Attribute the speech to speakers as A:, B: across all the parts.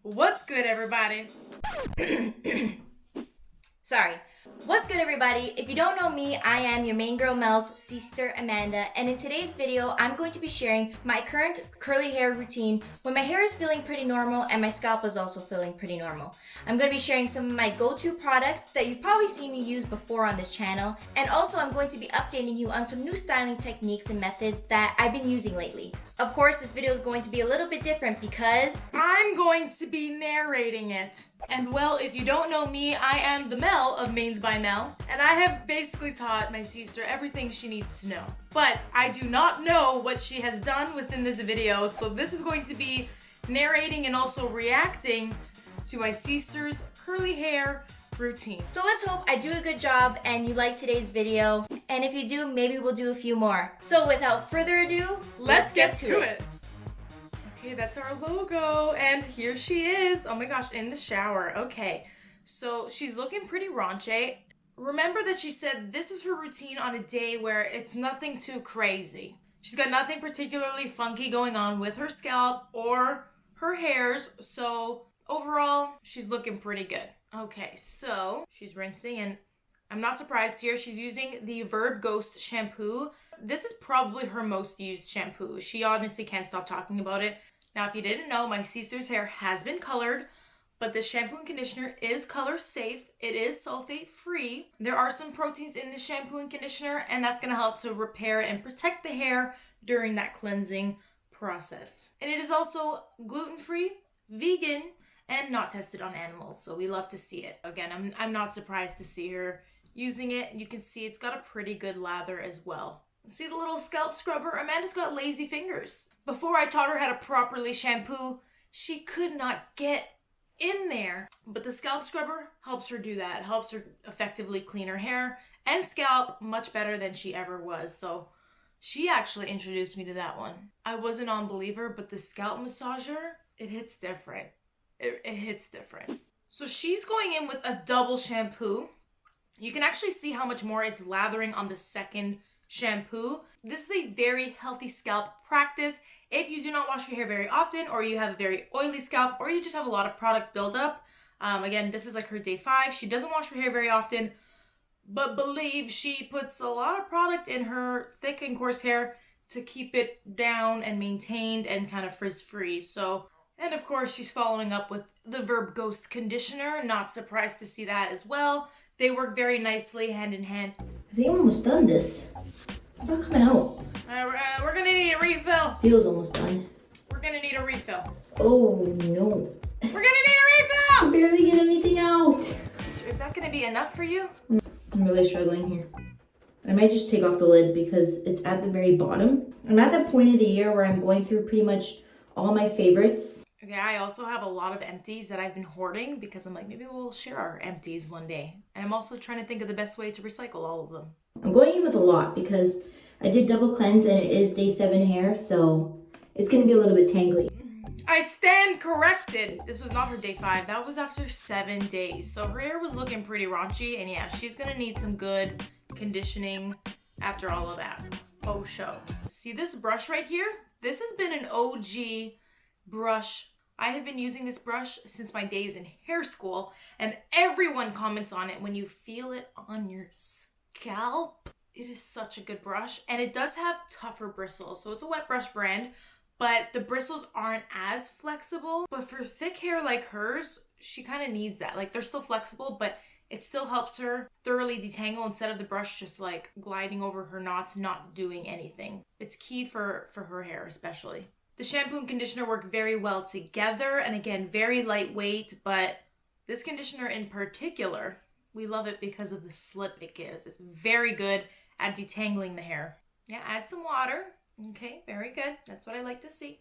A: What's good, everybody?
B: Sorry. What's good, everybody? If you don't know me, I am your main girl Mell's sister Amanda, and in today's video I'm going to be sharing my current curly hair routine when my hair is feeling pretty normal and my scalp is also feeling pretty normal. I'm going to be sharing some of my go-to products that you've probably seen me use before on this channel, and also I'm going to be updating you on some new styling techniques and methods that I've been using lately. Of course, this video is going to be a little bit different because
A: I'm going to be narrating it. And well, if you don't know me, I am the Mell of Manes by Mell, and I have basically taught my sister everything she needs to know. But I do not know what she has done within this video, so this is going to be narrating and also reacting to my sister's curly hair routine.
B: So let's hope I do a good job and you like today's video. And if you do, maybe we'll do a few more. So without further ado,
A: let's get to it. Okay, that's our logo, and here she is. Oh my gosh, in the shower. Okay, so she's looking pretty raunchy. Remember that she said this is her routine on a day where it's nothing too crazy. She's got nothing particularly funky going on with her scalp or her hairs, so overall, she's looking pretty good. Okay, so she's rinsing, and I'm not surprised here. She's using the Verb Ghost shampoo. This is probably her most used shampoo. She honestly can't stop talking about it. Now, if you didn't know, my sister's hair has been colored, but this shampoo and conditioner is color safe. It is sulfate free. There are some proteins in the shampoo and conditioner, and that's gonna help to repair and protect the hair during that cleansing process. And it is also gluten-free, vegan, and not tested on animals, so we love to see it. Again, I'm not surprised to see her using it. You can see it's got a pretty good lather as well. See the little scalp scrubber? Amanda's got lazy fingers. Before I taught her how to properly shampoo, she could not get in there. But the scalp scrubber helps her do that. It helps her effectively clean her hair and scalp much better than she ever was. So she actually introduced me to that one. I was a non-believer, but the scalp massager, it hits different. It hits different. So she's going in with a double shampoo. You can actually see how much more it's lathering on the second shampoo. This is a very healthy scalp practice. If you do not wash your hair very often, or you have a very oily scalp, or you just have a lot of product buildup, again, this is like her day 5. She doesn't wash her hair very often, but believe she puts a lot of product in her thick and coarse hair to keep it down and maintained and kind of frizz-free. So, and of course, she's following up with the Verb Ghost conditioner. Not surprised to see that as well. They work very nicely hand in hand.
B: I think I'm almost done this. It's not coming out.
A: We're gonna need a refill.
B: Feels almost done.
A: We're gonna need a refill.
B: Oh no.
A: We're gonna need a refill!
B: I barely get anything out.
A: Is that gonna be enough for you?
B: I'm really struggling here. I might just take off the lid because it's at the very bottom. I'm at that point of the year where I'm going through pretty much all my favorites.
A: Okay, I also have a lot of empties that I've been hoarding because I'm like, maybe we'll share our empties one day. And I'm also trying to think of the best way to recycle all of them.
B: I'm going in with a lot because I did double cleanse and it is day 7 hair, so it's gonna be a little bit tangly.
A: I stand corrected. This was not her day 5. That was after 7 days. So her hair was looking pretty raunchy, and yeah, she's gonna need some good conditioning after all of that. Oh, show. See this brush right here? This has been an OG brush. I have been using this brush since my days in hair school, and everyone comments on it when you feel it on your scalp. It is such a good brush, and it does have tougher bristles. So it's a wet brush brand, but the bristles aren't as flexible. But for thick hair like hers, she kind of needs that. Like, they're still flexible, but it still helps her thoroughly detangle instead of the brush just like gliding over her knots, not doing anything. It's key for her hair especially. The shampoo and conditioner work very well together, and again, very lightweight, but this conditioner in particular, we love it because of the slip it gives. It's very good at detangling the hair. Yeah, add some water. Okay, very good. That's what I like to see.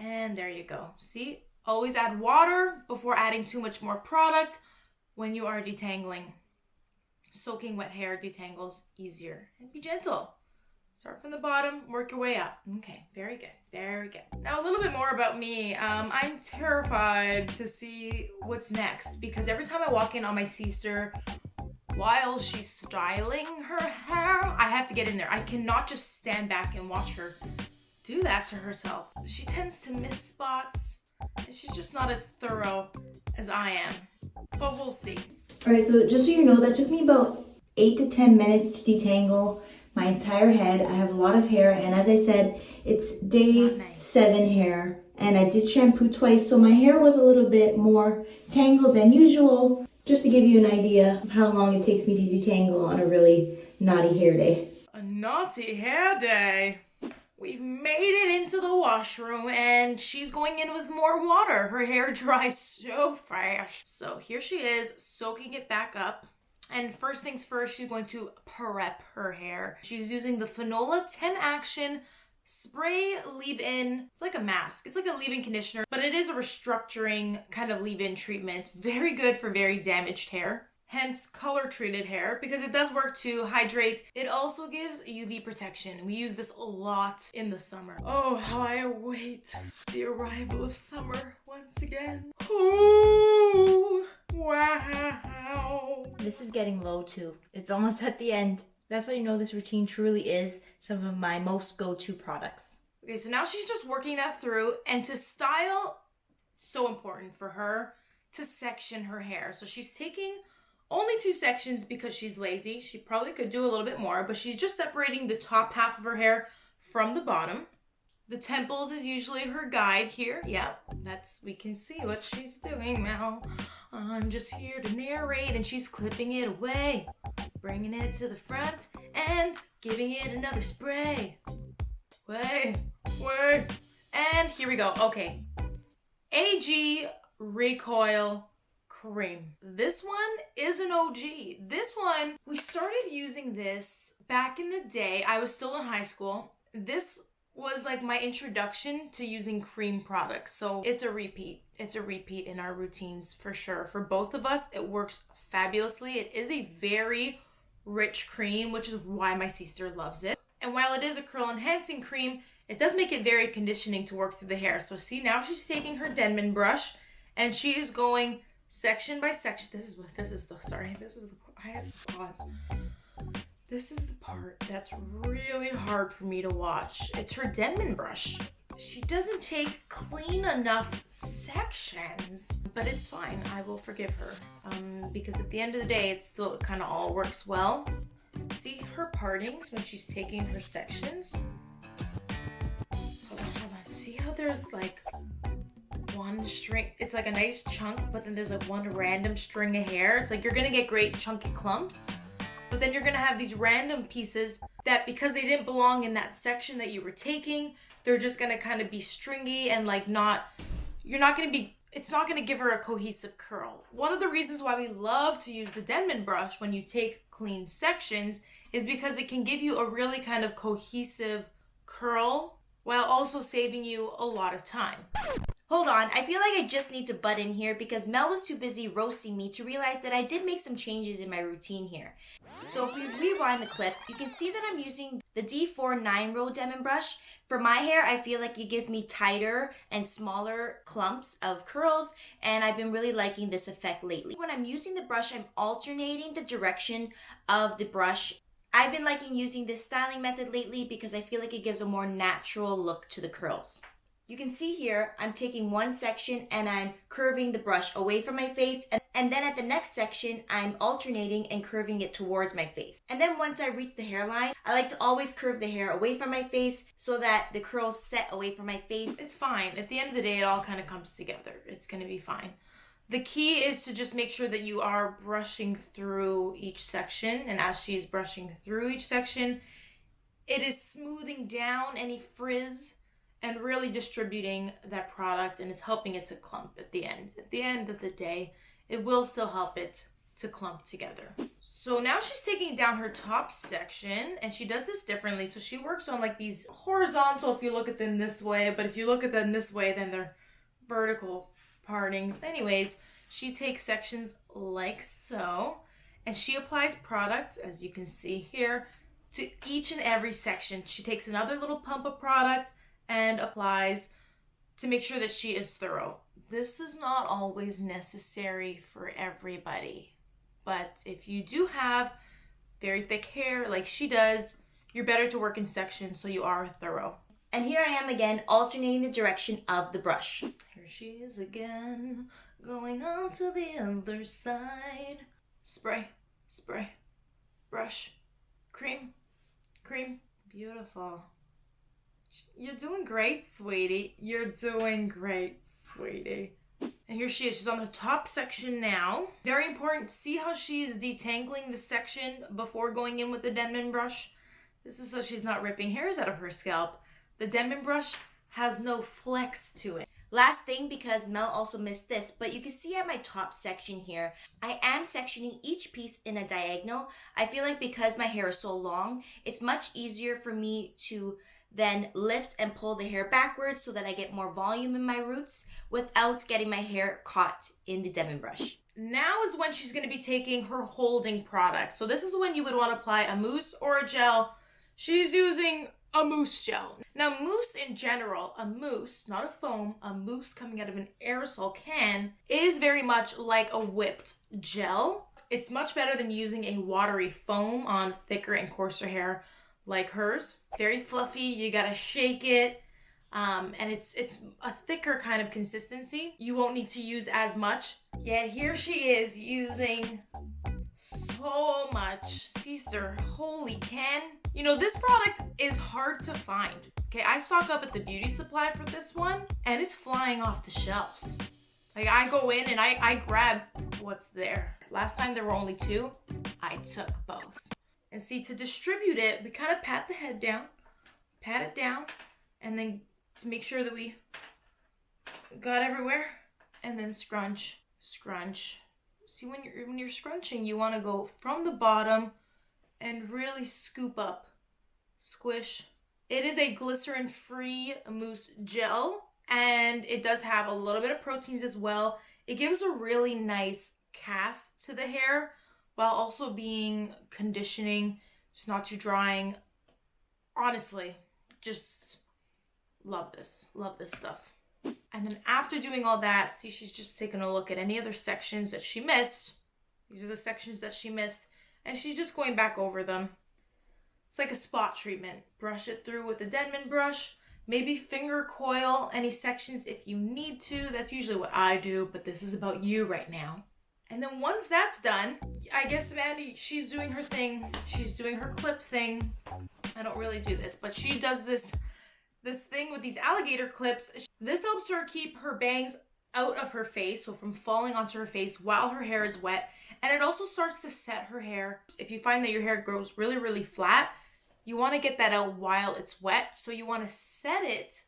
A: And there you go. See, always add water before adding too much more product when you are detangling. Soaking wet hair detangles easier. And be gentle. Start from the bottom, work your way up. Okay, very good, very good. Now a little bit more about me. I'm terrified to see what's next because every time I walk in on my sister while she's styling her hair, I have to get in there. I cannot just stand back and watch her do that to herself. She tends to miss spots. She's just not as thorough as I am, but we'll see.
B: Alright, so just so you know, that took me about 8 to 10 minutes to detangle my entire head. I have a lot of hair, and as I said, it's day 7 hair, and I did shampoo twice, so my hair was a little bit more tangled than usual, just to give you an idea of how long it takes me to detangle on a really naughty hair day.
A: A naughty hair day. We've made it into the washroom, and she's going in with more water. Her hair dries so fast. So here she is, soaking it back up. And first things first, she's going to prep her hair. She's using the Fanola 10 Action Spray Leave-In. It's like a mask. It's like a leave-in conditioner, but it is a restructuring kind of leave-in treatment. Very good for very damaged hair. Hence color-treated hair, because it does work to hydrate. It also gives UV protection. We use this a lot in the summer. Oh, how I await the arrival of summer once again. Ooh, wow.
B: This is getting low too. It's almost at the end. That's how you know this routine truly is some of my most go-to products.
A: Okay, so now she's just working that through, and to style, so important for her to section her hair. So she's taking only 2 sections because she's lazy. She probably could do a little bit more, but she's just separating the top half of her hair from the bottom. The temples is usually her guide here. Yeah, we can see what she's doing, Mel. I'm just here to narrate, and she's clipping it away, bringing it to the front, and giving it another spray. Wait. And here we go. Okay. AG Recoil cream. This one is an OG. This one, we started using this back in the day. I was still in high school. This was like my introduction to using cream products. So it's a repeat. It's a repeat in our routines for sure. For both of us, it works fabulously. It is a very rich cream, which is why my sister loves it. And while it is a curl enhancing cream, it does make it very conditioning to work through the hair. So see, now she's taking her Denman brush and she is going section by section. I have to pause. This is the part that's really hard for me to watch. It's her Denman brush. She doesn't take clean enough sections, but it's fine. I will forgive her because at the end of the day, it still kind of all works well. See her partings when she's taking her sections? Hold on. See how there's like one string, it's like a nice chunk, but then there's like one random string of hair. It's like you're gonna get great chunky clumps, but then you're gonna have these random pieces that, because they didn't belong in that section that you were taking, they're just gonna kind of be stringy and like it's not gonna give her a cohesive curl. One of the reasons why we love to use the Denman brush when you take clean sections is because it can give you a really kind of cohesive curl while also saving you a lot of time.
B: Hold on, I feel like I just need to butt in here because Mel was too busy roasting me to realize that I did make some changes in my routine here. So if we rewind the clip, you can see that I'm using the D4 9-row Denman brush. For my hair, I feel like it gives me tighter and smaller clumps of curls, and I've been really liking this effect lately. When I'm using the brush, I'm alternating the direction of the brush. I've been liking using this styling method lately because I feel like it gives a more natural look to the curls. You can see here, I'm taking one section and I'm curving the brush away from my face. And then at the next section, I'm alternating and curving it towards my face. And then once I reach the hairline, I like to always curve the hair away from my face so that the curls set away from my face.
A: It's fine. At the end of the day, it all kind of comes together. It's going to be fine. The key is to just make sure that you are brushing through each section. And as she is brushing through each section, it is smoothing down any frizz and really distributing that product, and it's helping it to clump at the end. At the end of the day, it will still help it to clump together. So now she's taking down her top section, and she does this differently. So she works on like these horizontal, if you look at them this way, but if you look at them this way, then they're vertical partings. Anyways, she takes sections like so, and she applies product, as you can see here, to each and every section. She takes another little pump of product and applies to make sure that she is thorough. This is not always necessary for everybody, but if you do have very thick hair like she does, you're better to work in sections so you are thorough.
B: And here I am again, alternating the direction of the brush.
A: Here she is again, going on to the other side. Spray, spray, brush, cream, cream. Beautiful. You're doing great, sweetie. You're doing great, sweetie. And here she is. She's on the top section now. Very important. See how she is detangling the section before going in with the Denman brush? This is so she's not ripping hairs out of her scalp. The Denman brush has no flex to it.
B: Last thing, because Mel also missed this, but you can see at my top section here, I am sectioning each piece in a diagonal. I feel like because my hair is so long, it's much easier for me to then lift and pull the hair backwards so that I get more volume in my roots without getting my hair caught in the Denman brush.
A: Now is when she's going to be taking her holding product. So this is when you would want to apply a mousse or a gel. She's using a mousse gel. Now mousse in general, a mousse, not a foam, a mousse coming out of an aerosol can is very much like a whipped gel. It's much better than using a watery foam on thicker and coarser hair like hers. Very fluffy, you gotta shake it, and it's a thicker kind of consistency. You won't need to use as much. Yet here she is using so much. Sister, holy can. You know, this product is hard to find. Okay, I stock up at the beauty supply for this one, and it's flying off the shelves. Like, I go in and I grab what's there. Last time there were only 2. I took both. And see, to distribute it, we kind of pat the head down, pat it down, and then to make sure that we got everywhere, and then scrunch, scrunch. See, when you're scrunching, you want to go from the bottom and really scoop up, squish. It is a glycerin-free mousse gel, and it does have a little bit of proteins as well. It gives a really nice cast to the hair while also being conditioning. It's not too drying. Honestly, just love this stuff. And then after doing all that, see, she's just taking a look at any other sections that she missed. These are the sections that she missed, and she's just going back over them. It's like a spot treatment. Brush it through with the Denman brush. Maybe finger coil any sections if you need to. That's usually what I do, but this is about you right now. And then once that's done, I guess Mandy, she's doing her thing. She's doing her clip thing. I don't really do this, but she does this thing with these alligator clips. This helps her keep her bangs out of her face, so from falling onto her face while her hair is wet. And it also starts to set her hair. If you find that your hair grows really, really flat, you want to get that out while it's wet. So you want to set it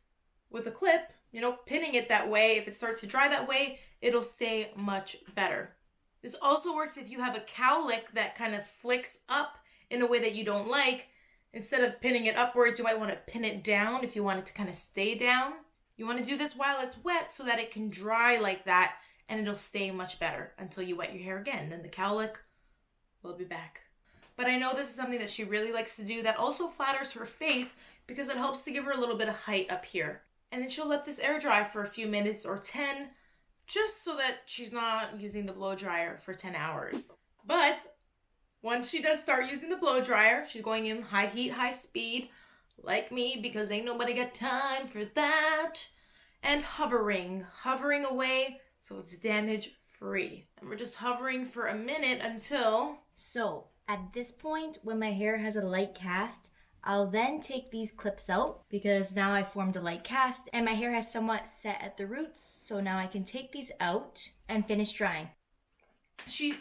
A: with a clip, you know, pinning it that way. If it starts to dry that way, it'll stay much better. This also works if you have a cowlick that kind of flicks up in a way that you don't like. Instead of pinning it upwards, you might want to pin it down if you want it to kind of stay down. You want to do this while it's wet so that it can dry like that, and it'll stay much better until you wet your hair again. Then the cowlick will be back. But I know this is something that she really likes to do that also flatters her face because it helps to give her a little bit of height up here. And then she'll let this air dry for a few minutes or 10, just so that she's not using the blow dryer for 10 hours. But once she does start using the blow dryer, she's going in high heat, high speed, like me, because ain't nobody got time for that. And hovering away so it's damage free. And we're just hovering for a minute until...
B: So at this point, when my hair has a light cast, I'll then take these clips out because now I formed a light cast and my hair has somewhat set at the roots. So now I can take these out and finish drying.
A: She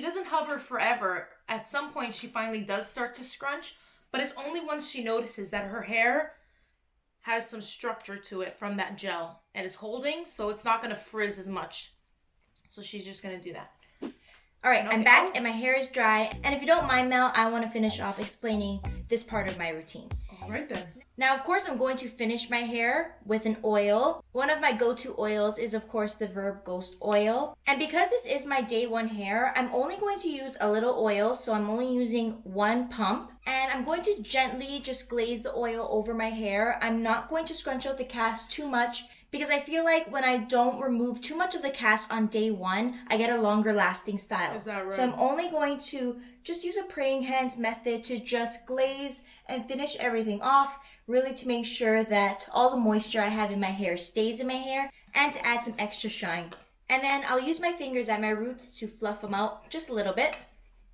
A: doesn't hover forever. At some point, she finally does start to scrunch, but it's only once she notices that her hair has some structure to it from that gel and is holding, so it's not going to frizz as much. So she's just going to do that.
B: All right, I'm back and my hair is dry. And if you don't mind, Mel, I want to finish off explaining this part of my routine.
A: All right then.
B: Now, of course, I'm going to finish my hair with an oil. One of my go-to oils is, of course, the Verb Ghost Oil. And because this is my day one hair, I'm only going to use a little oil, so I'm only using 1 pump. And I'm going to gently just glaze the oil over my hair. I'm not going to scrunch out the cast too much because I feel like when I don't remove too much of the cast on day one, I get a longer lasting style.
A: Is that right?
B: So I'm only going to just use a praying hands method to just glaze and finish everything off. really to make sure that all the moisture I have in my hair stays in my hair and to add some extra shine. And then I'll use my fingers at my roots to fluff them out just a little bit.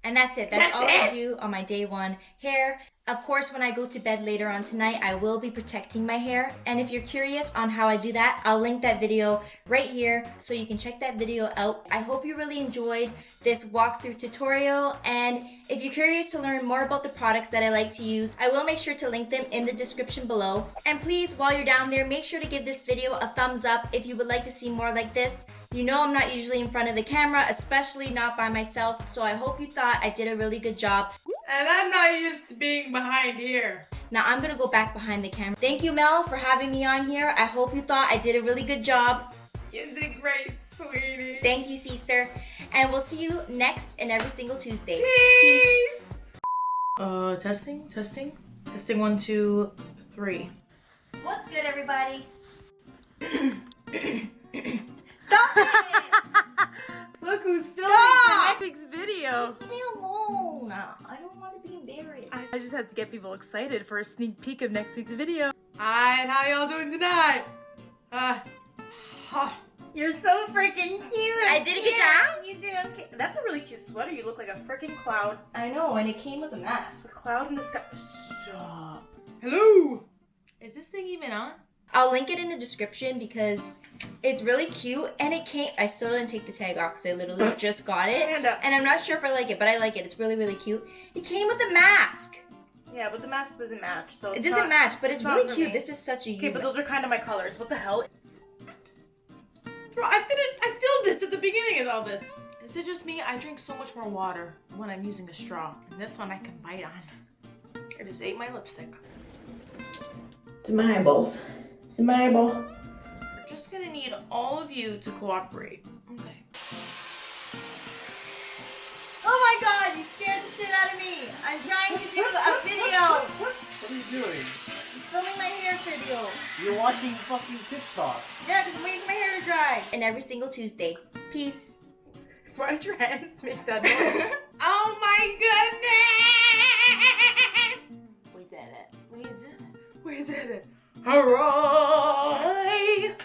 B: And that's it. That's all I do on my day one hair. Of course, when I go to bed later on tonight, I will be protecting my hair. And if you're curious on how I do that, I'll link that video right here so you can check that video out. I hope you really enjoyed this walkthrough tutorial. And if you're curious to learn more about the products that I like to use, I will make sure to link them in the description below. And please, while you're down there, make sure to give this video a thumbs up if you would like to see more like this. You know I'm not usually in front of the camera, especially not by myself, so I hope you thought I did a really good job.
A: And I'm not used to being behind here.
B: Now I'm gonna go back behind the camera. Thank you, Mel, for having me on here. I hope you thought I did a really good job.
A: You did great, sweetie.
B: Thank you, sister. And we'll see you next and every single Tuesday.
A: Peace. Testing. Testing 1, 2, 3.
B: What's good, everybody? Stop it!
A: Look who's filming
B: Stop!
A: the next week's video.
B: Leave me alone. I don't want to be embarrassed.
A: I just had to get people excited for a sneak peek of next week's video. Hi, and how y'all doing tonight? You're so freaking cute.
B: I did a good job.
A: You did okay. That's a really cute sweater. You look like a freaking cloud.
B: I know, and it came with a mask.
A: A cloud in the sky. Stop. Hello. Is this thing even on?
B: I'll link it in the description because it's really cute and it came. I still didn't take the tag off because I literally just got it. And I'm not sure if I like it, but I like it. It's really, really cute. It came with a mask.
A: Yeah, but the mask doesn't match. So
B: it doesn't match, but it's really cute. This is such a
A: Okay, but those are kind of my colors. What the hell? Bro, I filled this at the beginning of all this. Is it just me? I drink so much more water when I'm using a straw. And this one I can bite on. I just ate my lipstick.
B: It's in my eyeballs. It's in my eyeball.
A: We're just gonna need all of you to cooperate. Okay.
B: Oh my god, you scared the shit out of me. I'm trying to do a video.
C: What are you doing?
B: I'm filming my hair video.
C: You're watching fucking TikTok.
B: Yeah, because I'm waiting for my hair to dry. And every single Tuesday. Peace.
A: Why did your hands make that noise? Oh my goodness! We did it. We did it. We did it. Hurrah!